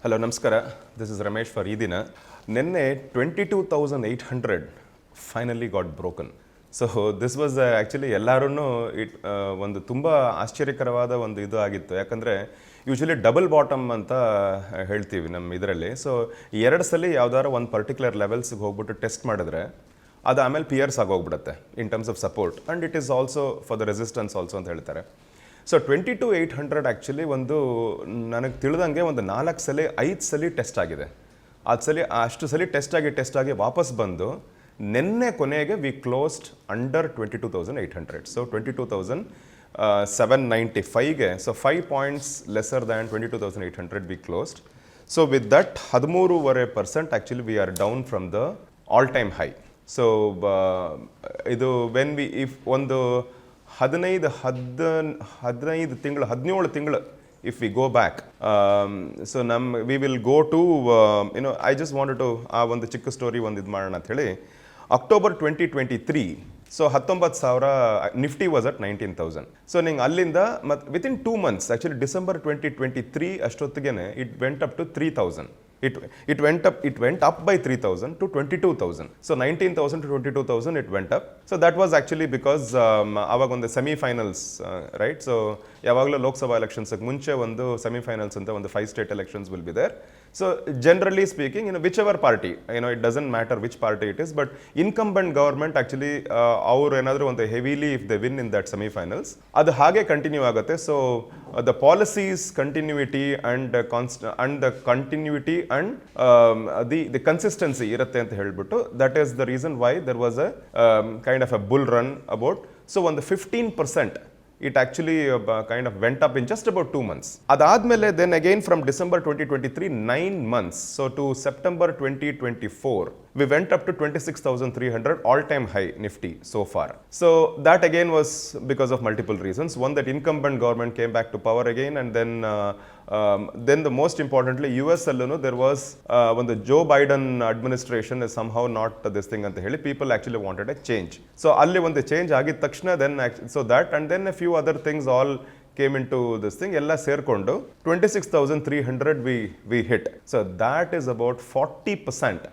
Hello ನಮಸ್ಕಾರ, this is Ramesh for eedina. ನಿನ್ನೆ 22,800 finally got broken. So this was actually ಎಲ್ಲರೂ ಒಂದು ತುಂಬ ಆಶ್ಚರ್ಯಕರವಾದ ಒಂದು ಇದು ಆಗಿತ್ತು. ಯಾಕಂದರೆ ಯೂಶ್ವಲಿ ಡಬಲ್ ಬಾಟಮ್ ಅಂತ ಹೇಳ್ತೀವಿ ನಮ್ಮ ಇದರಲ್ಲಿ. ಸೊ 2 ಸಲ ಯಾವ್ದಾದ್ರು ಒಂದು ಪರ್ಟಿಕ್ಯುಲರ್ ಲೆವೆಲ್ಸ್ಗೆ ಹೋಗ್ಬಿಟ್ಟು ಟೆಸ್ಟ್ ಮಾಡಿದ್ರೆ ಅದು ಆಮೇಲೆ ಪಿಯರ್ಸ್ ಆಗೋಗ್ಬಿಡುತ್ತೆ in terms of support and it is also for the resistance also ಅಂತ ಹೇಳ್ತಾರೆ. ಸೊ 22,800 ಆ್ಯಕ್ಚುಲಿ ಒಂದು ನನಗೆ ತಿಳಿದಂಗೆ ಒಂದು 4 ಸಲ 5 ಸಲ ಟೆಸ್ಟ್ ಆಗಿದೆ. ಅಷ್ಟು ಸಲ ಟೆಸ್ಟ್ ಆಗಿ ವಾಪಸ್ ಬಂದು ನಿನ್ನೆ ಕೊನೆಗೆ ವಿ ಕ್ಲೋಸ್ಡ್ ಅಂಡರ್ 22,800. ಸೊ 22,795ಗೆ, so 5 points lesser than 22,800 we closed. So with that 13.5% actually we are down from the all time high. So ಇದು ವೆನ್ ವಿ ಇಫ್ ಒಂದು 17 ತಿಂಗಳು if we go back, so we will go to I just wanted to ಆ ಒಂದು ಚಿಕ್ಕ story ಒಂದು ಇದು ಮಾಡೋಣ ಅಂತ ಹೇಳಿ. October 2023, so 19,000 Nifty was at 19,000. So ನಿಂಗೆ ಅಲ್ಲಿಂದ ಮತ್ತು ವಿತಿನ್ 2 months ಆ್ಯಕ್ಚುಲಿ ಡಿಸೆಂಬರ್ 2023 ಅಷ್ಟೊತ್ತಿಗೆ it went up to 3,000. It went up by 3,000 to 22,000. So 19,000 to 22,000 it went up. So that was actually because aವಾಗ ಒಂದು ಸೆಮಿಫೈನಲ್ಸ್ ರೈಟ್. ಸೊ ಯಾವಾಗಲೂ ಲೋಕಸಭಾ ಎಲೆಕ್ಷನ್ಸ್ಗೆ ಮುಂಚೆ ಒಂದು semifinals ಅಂತ ಒಂದು 5 state elections will be there. So generally speaking, whichever party, it doesn't matter which party it is, but incumbent government actually ಅವ್ರು ಏನಾದರೂ ಒಂದು heavily if they win in that semifinals ಅದು ಹಾಗೆ ಕಂಟಿನ್ಯೂ ಆಗುತ್ತೆ. So the policies continuity and the continuity and the consistency ಇರುತ್ತೆ ಅಂತ ಹೇಳ್ಬಿಟ್ಟು that is the reason why there was a kind of a bull run about. ಸೊ ಒಂದು 15% it actually kind of went up in just about 2 months. Adadmele then again from December 2023, 9 months. So to September 2024, we went up to 26,300 all-time high Nifty so far. So that again was because of multiple reasons. One, that incumbent government came back to power again, and then the most importantly, US alone, there was when the Joe Biden administration is somehow not this thing anta heli, people actually wanted a change. So alli one the change agid takshana, then so that and then a few other things all came into this thing. Ella serkondu 26,300 we hit. So that is about 40%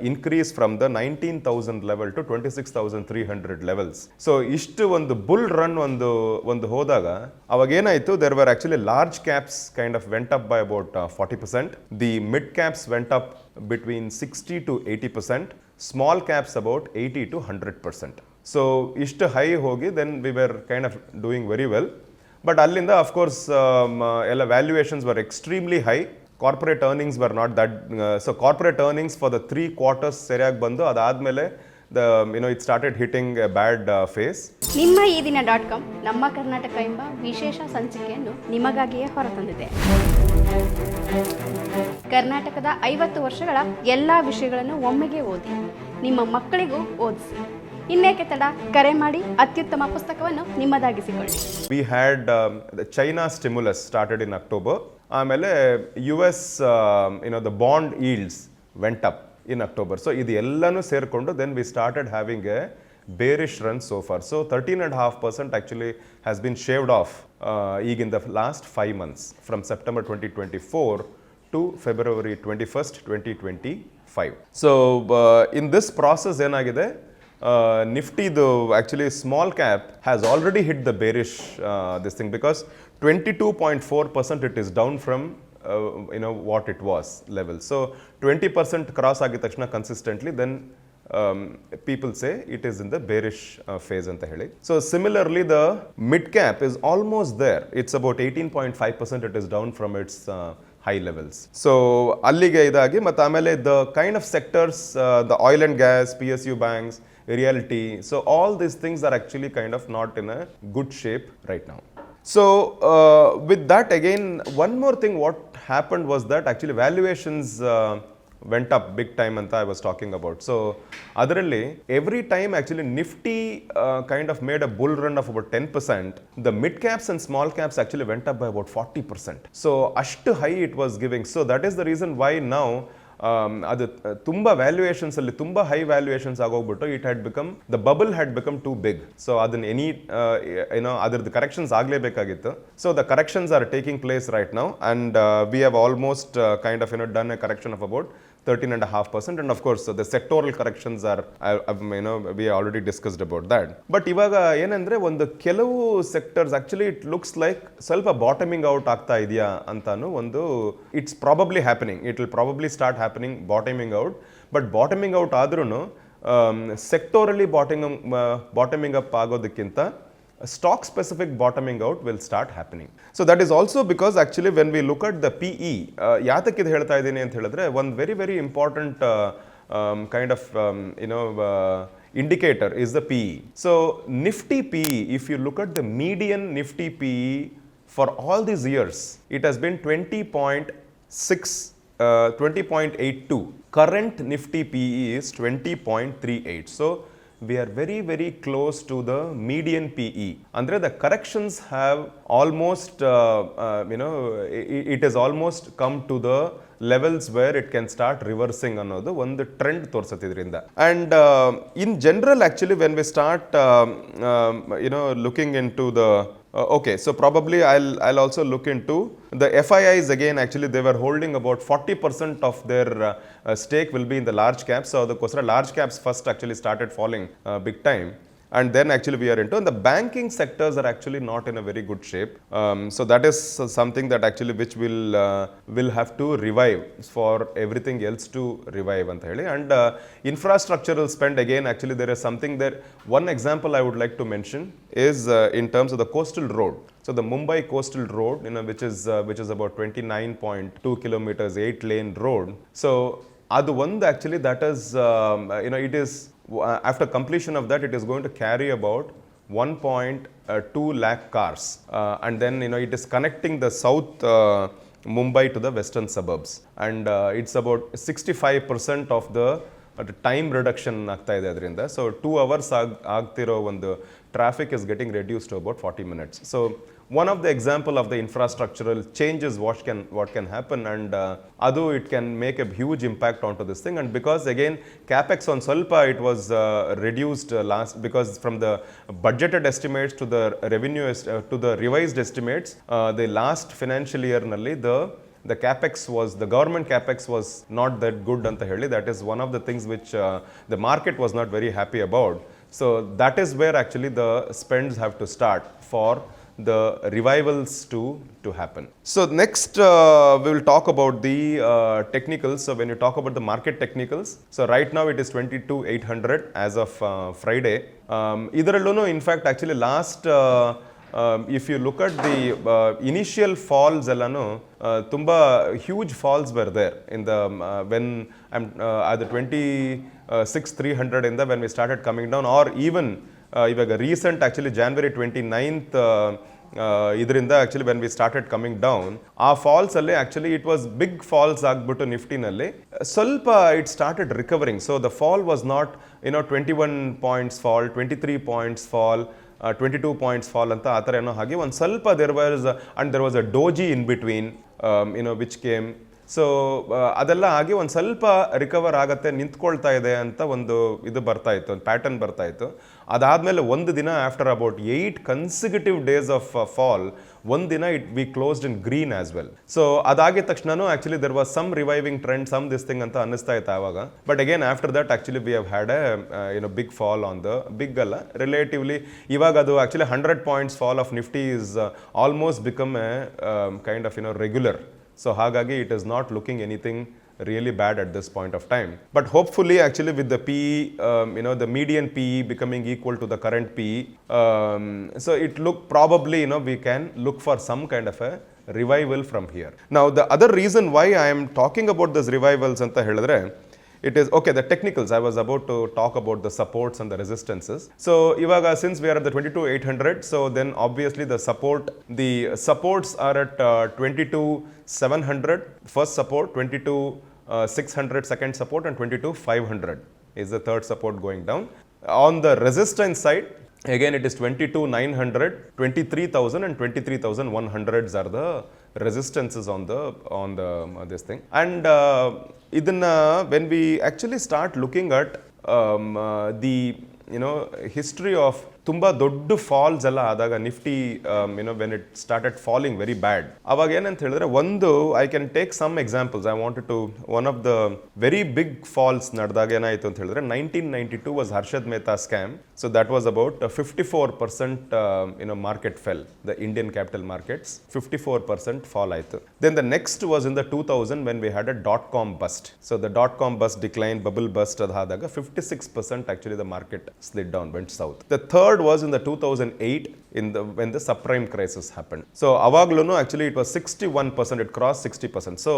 increase from the 19,000 level to 26,300 levels. So ishtu ಒಂದು bull run ಒಂದು ಹೋದಾಗ ಅವಾಗ ಏನಾಯಿತು, there were actually large caps kind of went up by about 40%. The mid caps went up between 60 to 80%. Small caps about 80 to 100%. So ishtu high ಹೋಗಿ then we were kind of doing very well. But ಅಲ್ಲಿಂದ of course ಎಲ್ಲ valuations were extremely high. Corporate earnings were not that so corporate earnings for the 3 quarters ಸರಿಯಾಗಿ ಬಂದು ಅದಾದಮೇಲೆ it started hitting a bad phase. ನಿಮ್ಮ eedina.com ನಮ್ಮ ಕರ್ನಾಟಕ ಎಂಬ ವಿಶೇಷ ಸಂಚಿಕೆಯನ್ನು ನಿಮಗಾಗಿಯೇ ಹೊರತಂದಿದೆ. ಕರ್ನಾಟಕದ 50 ವರ್ಷಗಳ ಎಲ್ಲ ವಿಷಯಗಳನ್ನು ಒಮ್ಮೆಗೆ ಓದಿ ನಿಮ್ಮ ಮಕ್ಕಳಿಗೂ ಓದಿಸಿ. ಇನ್ನೇಕೆ ತಡ, ಕರೆ ಮಾಡಿ ಅತ್ಯುತ್ತಮ ಪುಸ್ತಕವನ್ನು ನಿಮ್ಮದಾಗಿಸಿಕೊಳ್ಳಿ. We had the China stimulus started in October. ಆಮೇಲೆ US the bond yields went up in October. So ಇದು ಎಲ್ಲನೂ ಸೇರಿಕೊಂಡು then we started having a bearish run so far. So 13.5% actually has been shaved off ಈಗ in the last 5 months from September 2024 to February 21st, 2025. So in this process ಏನಾಗಿದೆ, Nifty, actually small cap has already hit the bearish this thing, because 22.4% it is down from what it was level. So 20% cross agid takshana consistently, then people say it is in the bearish phase anta heli. So similarly the mid cap is almost there. It's about 18.5% it is down from its high levels. So allige idagi ಮತ್ತು ಆಮೇಲೆ the kind of sectors, the oil and gas, PSU banks, reality, so all these things are actually kind of not in a good shape right now. So with that again, one more thing what happened was that actually valuations went up big time anta I was talking about. So adaralli every time actually Nifty kind of made a bull run of about 10%, the mid caps and small caps actually went up by about 40%. So ashtu high it was giving. So that is the reason why now ಅದು ತುಂಬ ವ್ಯಾಲ್ಯೂಯೇಷನ್ಸಲ್ಲಿ ತುಂಬ high valuations ಆಗೋಗ್ಬಿಟ್ಟು it had become the bubble had become too big. So ಅದನ್ನ ಏನೋ ಅದ್ರದ್ದು corrections ಆಗಲೇಬೇಕಾಗಿತ್ತು. So the corrections are taking place right now and we have almost kind of done a correction of about 13.5%, and of course the sectoral corrections are we already discussed about that. But ಇವಾಗ ಏನಂದ್ರೆ ಒಂದು ಕೆಲವು sectors actually it looks like ಸ್ವಲ್ಪ bottoming out ಆಗ್ತಾ ಇದೆಯಾ ಅಂತಾನು ಒಂದು it's probably happening. It will probably start happening bottoming out. But bottoming out ಆದ್ರೂ ಸೆಕ್ಟೋರಲಿ ಬಾಟಮಿಂಗ್ ಅಪ್ ಆಗೋದಕ್ಕಿಂತ stock specific bottoming out will start happening. So that is also because actually when we look at the PE, ಯಾತಕ್ಕೆ ಇದು ಹೇಳ್ತಾ ಇದ್ದೀನಿ ಅಂತ ಹೇಳಿದ್ರೆ ಒಂದು very important kind of indicator is the PE. So Nifty PE, if you look at the median Nifty PE for all these years, it has been 20.82. Current Nifty PE is 20.38. So we are very close to the median PE. Andre the corrections have almost it has almost come to the levels where it can start reversing ಅನ್ನೋದು ಒಂದು trend ತೋರಿಸುತ್ತಿದ್ರಿಂದ. And in general actually when we start looking into the okay, so probably I'll also look into the FIIs again. Actually they were holding about 40% of their stake will be in the large caps. So the large caps first actually started falling big time, and then actually we are into, and the banking sectors are actually not in a very good shape. So that is something that actually which will have to revive for everything else to revive anta heli. And infrastructural spend again, actually there is something there. One example I would like to mention is in terms of the coastal road. So the Mumbai coastal road, which is about 29.2 kilometers, 8-lane road. So adu one actually that is it is after completion of that, it is going to carry about 1.2 lakh cars, and then it is connecting the south Mumbai to the western suburbs, and it's about 65% of the time reduction ಆಗ್ತಾ ಇದೆ ಅದರಿಂದ. So 2 hours ಆಗ್ತಿರೋ ಒಂದು traffic is getting reduced to about 40 minutes. So one of the example of the infrastructural changes what can happen, and adu it can make a huge impact onto this thing. And because again capex on Salpa it was reduced last, because from the budgeted estimates to the revenue to the revised estimates, the last financial year nalli the capex was, the government capex was not that good anta heli. That is one of the things which the market was not very happy about. So that is where actually the spends have to start for the revivals to happen. So next we will talk about the technicals. So when you talk about the market technicals, so right now it is 22,800 as of Friday. Idarallu in fact actually last if you look at the initial falls ellanu tumba huge falls were there in the when at the 26,300 in the when we started coming down, or even ಇವಾಗ recent actually January 29th ಇದರಿಂದ actually when we started coming down, ಆ ಫಾಲ್ಸಲ್ಲಿ actually it was big falls ಆಗಿಬಿಟ್ಟು ನಿಫ್ಟಿನಲ್ಲಿ ಸ್ವಲ್ಪ it started recovering. So the fall was not 21 points fall, 23 points fall, 22 points fall ಅಂತ ಆ ಥರ ಏನೋ ಹಾಗೆ ಒಂದು ಸ್ವಲ್ಪ there was a doji in between which came. So ಅದೆಲ್ಲ ಆಗಿ ಒಂದು ಸ್ವಲ್ಪ ರಿಕವರ್ ಆಗತ್ತೆ, ನಿಂತ್ಕೊಳ್ತಾ ಇದೆ ಅಂತ ಒಂದು ಇದು ಬರ್ತಾ ಇತ್ತು, ಒಂದು ಪ್ಯಾಟರ್ನ್ ಬರ್ತಾ ಇತ್ತು. ಅದಾದಮೇಲೆ ಒಂದು ದಿನ after about 8 consecutive days of fall, ಒಂದು ದಿನ we closed in green as well. So ಅದಾಗಿದ ತಕ್ಷಣನೂ actually there was some reviving trend, some this thing ಅಂತ ಅನ್ನಿಸ್ತಾ ಇತ್ತು ಆವಾಗ. But again after that actually we have had big fall on the big ಅಲ್ಲ relatively. ಇವಾಗ ಅದು actually 100 points fall of Nifty is almost become a kind of regular. So ಹಾಗಾಗಿ it is not looking anything really bad at this point of time. But hopefully actually with the PE, the median PE becoming equal to the current PE, so it look probably, we can look for some kind of a revival from here. Now the other reason why I am talking about this revivals anta helidre, it is okay, the technicals. I was about to talk about the supports and the resistances. So ivaga since we are at the 22,800, so then obviously the supports are at 22,700 first support, 22,600 second support, and 22,500 is the third support going down. On the resistance side, again it is 22,900, 23,000 and 23,100 are the resistances on the this thing. And idana when we actually start looking at the history of ತುಂಬಾ ದೊಡ್ಡ falls ಎಲ್ಲ ಆದಾಗ Nifty when it started falling very bad, ಅವಾಗ ಏನಂತ ಹೇಳಿದ್ರೆ ಒಂದು I can take some examples. I wanted to one of the very big falls ನಡೆದಾಗ ಏನಾಯಿತು ಅಂತ ಹೇಳಿದ್ರೆ 1992 was Harshad Mehta scam. So that was about 54% market fell, the Indian capital markets 54% fall ಆಯಿತು. Then the next was in the 2000 when we had a .com bust. So the .com bust decline, bubble bust ಅದಾದಾಗ 56% actually the market slid down, went south. The third was in the 2008 when the subprime crisis happened. So avagluno actually it was 61%, it crossed 60%. So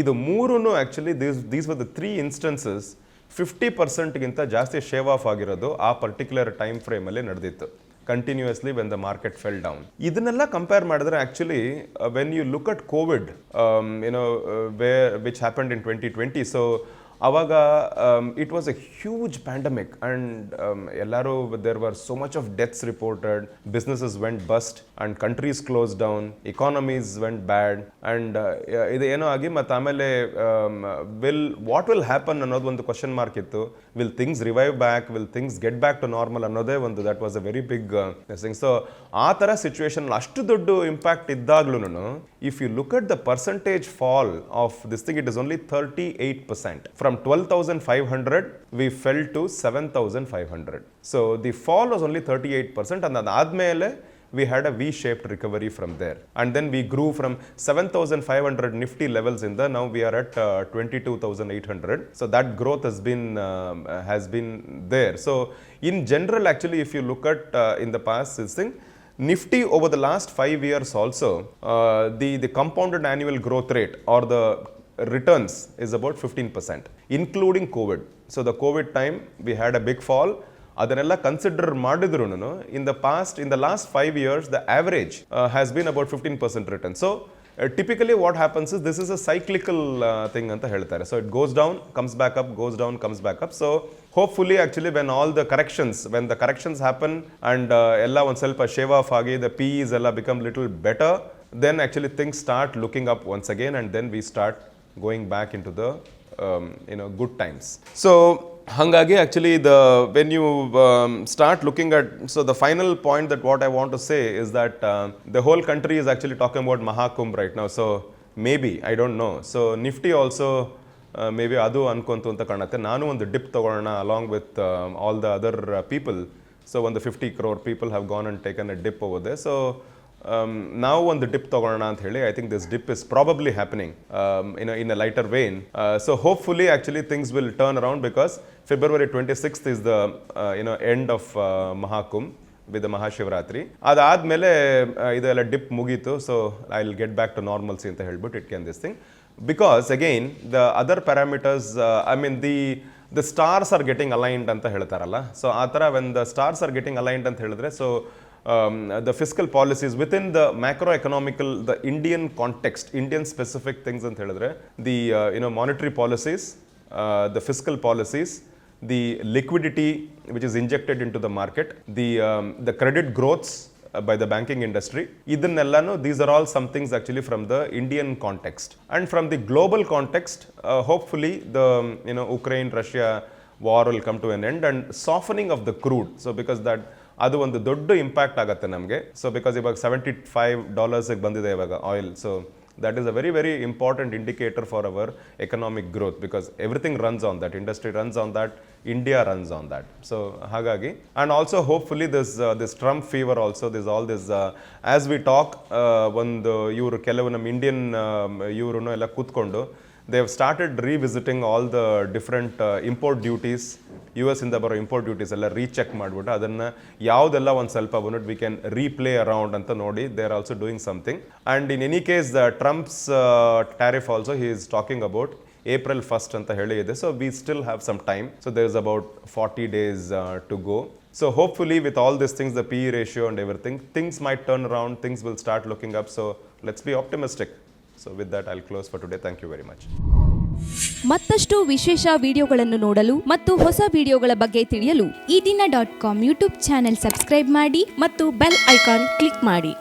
idu moorunu actually these were the three instances 50% ಗಿಂತ ಜಾಸ್ತಿ shave of ಆಗಿರೋದು ಆ particular time frame ಅಲ್ಲಿ ನಡೆದಿತ್ತು continuously when the market fell down. ಇದನ್ನೆಲ್ಲ compare ಮಾಡಿದ್ರೆ actually when you look at COVID which happened in 2020, so ಅವಾಗ it was a huge pandemic and ಎಲ್ಲರೂ there were so much of deaths reported, businesses went bust and countries closed down, economies went bad and ಇದು ಏನೋ ಆಗಿ ಮತ್ತು ಆಮೇಲೆ what will happen ಅನ್ನೋದು ಒಂದು question mark ಇತ್ತು. will things revive back, will things get back to normal ಅನ್ನೋದೇ ಒಂದು that was a very big thing. So ಆ ಥರ ಸಿಚುವೇಶನ್ ಅಷ್ಟು ದೊಡ್ಡ impact ಇದ್ದಾಗ್ಲೂ if you look at the percentage fall of this thing, it is only 38%. From 12,500 we fell to 7,500. So the fall was only 38% and admele we had a V-shaped recovery from there. And then we grew from 7,500 Nifty levels now we are at 22,800. So that growth has been there. So in general actually if you look at in the past this thing, Nifty over the last 5 years also, the compounded annual growth rate or the returns is about 15%, including COVID. So the COVID time we had a big fall. ಅದನ್ನೆಲ್ಲ consider ಮಾಡಿದ್ರು in the last 5 years the average has been about 15% return. So typically what happens is this is a cyclical thing ಅಂತ ಹೇಳ್ತಾರೆ. So it goes down, comes back up, goes down, comes back up. So hopefully actually when the corrections happen and ಎಲ್ಲ ಒಂದು ಸ್ವಲ್ಪ shave of ಆಗಿ the PEs ಎಲ್ಲ become little better, then actually things start looking up once again and then we start going back into the good times. So hangagi actually when you start looking at, so the final point that what I want to say is that the whole country is actually talking about Mahakumbh right now. So maybe I don't know. So Nifty also maybe adu ankontu anta kanuತ್ತೆ. ನಾನು ಒಂದು drip ತಗೊಳ್ಳೋಣ along with all the other people. So ಒಂದು 50 crore people have gone and taken a dip over there. So ನಾವು ಒಂದು drip ತಗೊಳ್ಳೋಣ ಅಂತ ಹೇಳಿ I think this dip is probably happening in a lighter vein. So hopefully actually things will turn around because February 26th is the end of Mahakumbh with the Mahashivratri. ಅದಾದಮೇಲೆ ಇದೆಲ್ಲ dip ಮುಗೀತು. So I will get back to normalcy ಅಂತ ಹೇಳ್ಬಿಟ್ಟು it can this thing because again the other parameters I mean the stars are getting aligned ಅಂತ ಹೇಳ್ತಾರಲ್ಲ. So ಆ ಥರ when the stars are getting aligned ಅಂತ ಹೇಳಿದ್ರೆ so the fiscal policies within the macroeconomical, the Indian context, Indian specific things ಅಂತ ಹೇಳಿದ್ರೆ the monetary policies, the fiscal policies, the liquidity which is injected into the market, the credit growths by the banking industry, ಇದನ್ನೆಲ್ಲನೂ these are all some things actually from the Indian context. And from the global context, hopefully the Ukraine Russia war will come to an end and softening of the crude. So because that ಅದು ಒಂದು ದೊಡ್ಡ impact ಆಗುತ್ತೆ ನಮಗೆ. So because ಇವಾಗ $75 ಬಂದಿದೆ ಇವಾಗ oil. So that is a very very important indicator for our economic growth because everything runs on that, industry runs on that, India runs on that. So hagagi, and also hopefully this Trump fever also, there's all this as we talk ಒಂದು ಇವರು ಕೆಲವು ನಮ್ಮ Indian ಇವರು ಎಲ್ಲ ಕೂತ್ಕೊಂಡು they have started revisiting all the different import duties, US ಇಂದ ಬರೋ import duties ಎಲ್ಲ ರೀಚೆಕ್ ಮಾಡಿಬಿಟ್ಟು ಅದನ್ನು ಯಾವುದೆಲ್ಲ ಒಂದು ಸ್ವಲ್ಪ ಬಂದ್ಬಿಟ್ಟು ವಿ ಕ್ಯಾನ್ ರೀಪ್ಲೇ ಅರೌಂಡ್ ಅಂತ ನೋಡಿ they are also doing something. And in any case Trump's tariff also he is talking about April 1st ಅಂತ ಹೇಳಿ ಇದೆ. So we still have some time. So there is about 40 days to go. So hopefully with all these things, the PE ratio and everything, things might turn around, things will start looking up. So let's be optimistic. So with that, I'll close for today. Thank you very much. ಮತ್ತಷ್ಟು ವಿಶೇಷ ವಿಡಿಯೋಗಳನ್ನು ನೋಡಲು ಮತ್ತು ಹೊಸ ವಿಡಿಯೋಗಳ ಬಗ್ಗೆ ತಿಳಿಯಲು eedina.com YouTube channel subscribe ಮಾಡಿ ಮತ್ತು ಬೆಲ್ ಐಕಾನ್ ಕ್ಲಿಕ್ ಮಾಡಿ.